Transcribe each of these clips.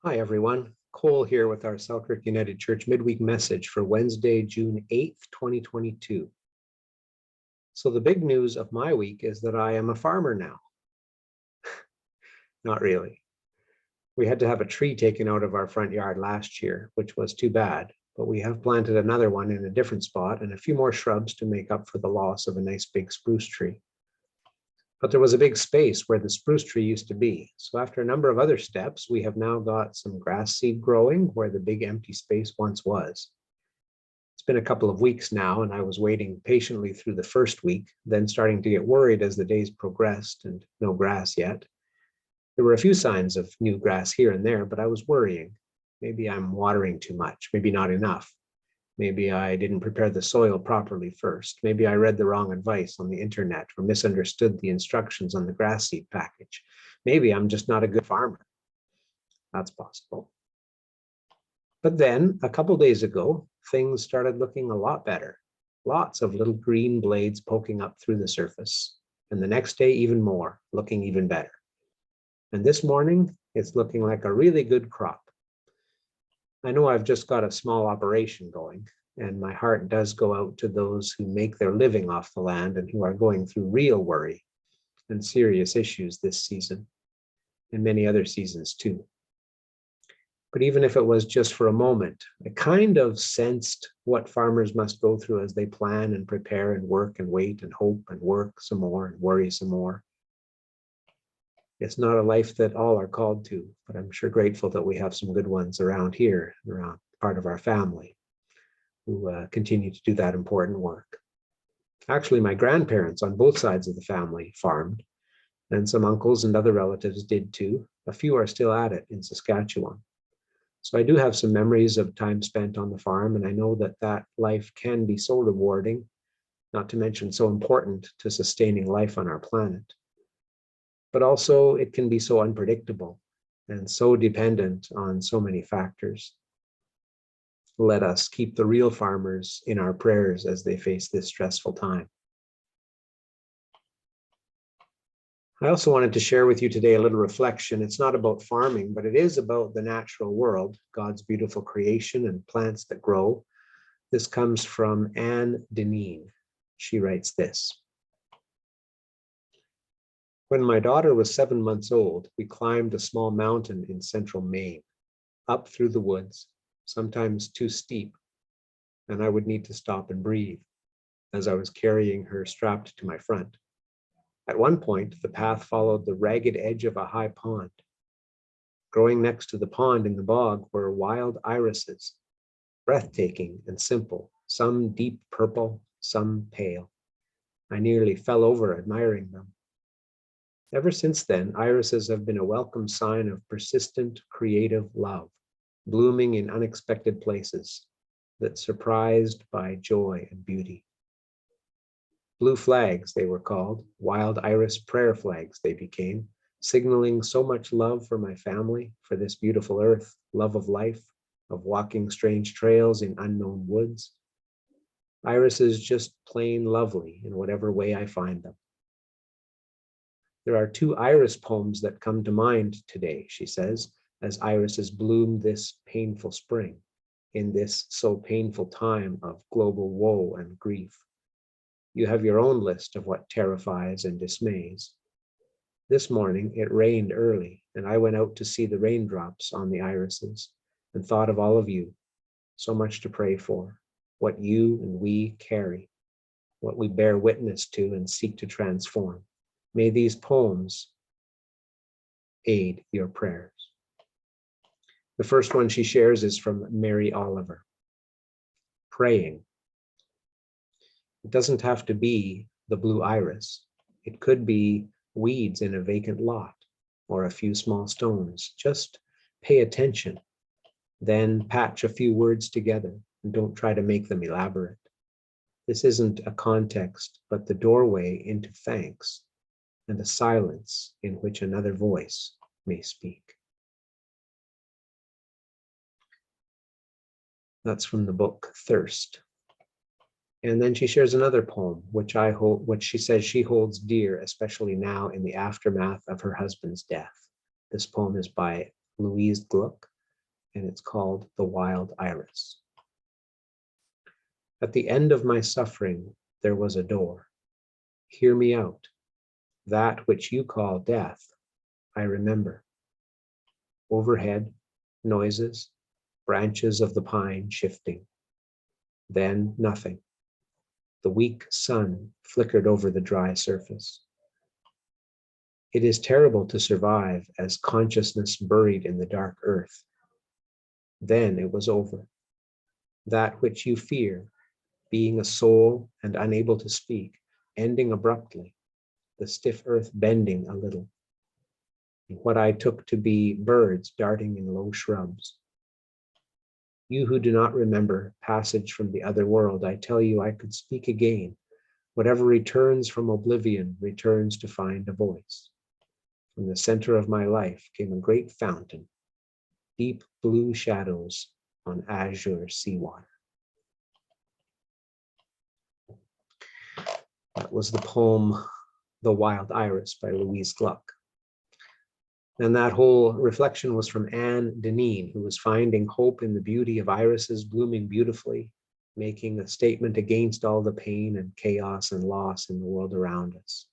Hi, everyone. Cole here with our Selkirk United Church midweek message for Wednesday, June 8th, 2022. So the big news of my week is that I am a farmer now. Not really. We had to have a tree taken out of our front yard last year, which was too bad, but we have planted another one in a different spot and a few more shrubs to make up for the loss of a nice big spruce tree. But there was a big space where the spruce tree used to be. So after a number of other steps, we have now got some grass seed growing where the big empty space once was. It's been a couple of weeks now, and I was waiting patiently through the first week, then starting to get worried as the days progressed and no grass yet. There were a few signs of new grass here and there, but I was worrying. Maybe I'm watering too much, maybe not enough. Maybe I didn't prepare the soil properly first. Maybe I read the wrong advice on the internet or misunderstood the instructions on the grass seed package. Maybe I'm just not a good farmer. That's possible. But then a couple days ago, things started looking a lot better. Lots of little green blades poking up through the surface. And the next day, even more, looking even better. And this morning, it's looking like a really good crop. I know I've just got a small operation going, and my heart does go out to those who make their living off the land and who are going through real worry and serious issues this season, and many other seasons too. But even if it was just for a moment, I kind of sensed what farmers must go through as they plan and prepare and work and wait and hope and work some more and worry some more. It's not a life that all are called to, but I'm sure grateful that we have some good ones around here, around part of our family, who continue to do that important work. Actually, my grandparents on both sides of the family farmed, and some uncles and other relatives did too. A few are still at it in Saskatchewan. So I do have some memories of time spent on the farm, and I know that that life can be so rewarding, not to mention so important to sustaining life on our planet. But also it can be so unpredictable and so dependent on so many factors. Let us keep the real farmers in our prayers as they face this stressful time. I also wanted to share with you today a little reflection. It's not about farming, but it is about the natural world, God's beautiful creation and plants that grow. This comes from Anne Deneen. She writes this. When my daughter was 7 months old, we climbed a small mountain in central Maine, up through the woods, sometimes too steep, and I would need to stop and breathe as I was carrying her strapped to my front. At one point, the path followed the ragged edge of a high pond. Growing next to the pond in the bog were wild irises, breathtaking and simple, some deep purple, some pale. I nearly fell over admiring them. Ever since then, irises have been a welcome sign of persistent, creative love, blooming in unexpected places that surprised by joy and beauty. Blue flags, they were called, wild iris prayer flags they became, signaling so much love for my family, for this beautiful earth, love of life, of walking strange trails in unknown woods. Irises just plain lovely in whatever way I find them. There are 2 iris poems that come to mind today, she says, as irises bloom this painful spring, in this so painful time of global woe and grief. You have your own list of what terrifies and dismays. This morning it rained early, and I went out to see the raindrops on the irises and thought of all of you. So much to pray for, what you and we carry, what we bear witness to and seek to transform. May these poems aid your prayers. The first one she shares is from Mary Oliver. Praying. It doesn't have to be the blue iris. It could be weeds in a vacant lot or a few small stones. Just pay attention, then patch a few words together and don't try to make them elaborate. This isn't a context, but the doorway into thanks and a silence in which another voice may speak. That's from the book Thirst. And then she shares another poem, which she says she holds dear, especially now in the aftermath of her husband's death. This poem is by Louise Gluck, and it's called The Wild Iris. At the end of my suffering, there was a door. Hear me out. That which you call death, I remember. Overhead, noises, branches of the pine shifting. Then nothing. The weak sun flickered over the dry surface. It is terrible to survive as consciousness buried in the dark earth. Then it was over. That which you fear, being a soul and unable to speak, ending abruptly, the stiff earth bending a little. What I took to be birds darting in low shrubs. You who do not remember passage from the other world, I tell you I could speak again. Whatever returns from oblivion returns to find a voice. From the center of my life came a great fountain, deep blue shadows on azure seawater. That was the poem, The Wild Iris by Louise Gluck. And that whole reflection was from Anne Deneen, who was finding hope in the beauty of irises blooming beautifully, making a statement against all the pain and chaos and loss in the world around us.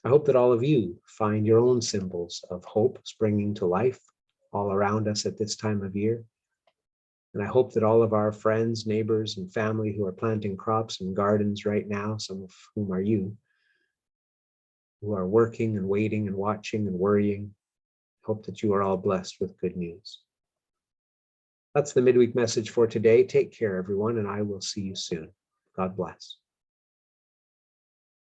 I hope that all of you find your own symbols of hope springing to life all around us at this time of year. And I hope that all of our friends, neighbors, and family who are planting crops and gardens right now, some of whom are you, who are working and waiting and watching and worrying, hope that you are all blessed with good news. That's the midweek message for today. Take care, everyone, and I will see you soon. God bless.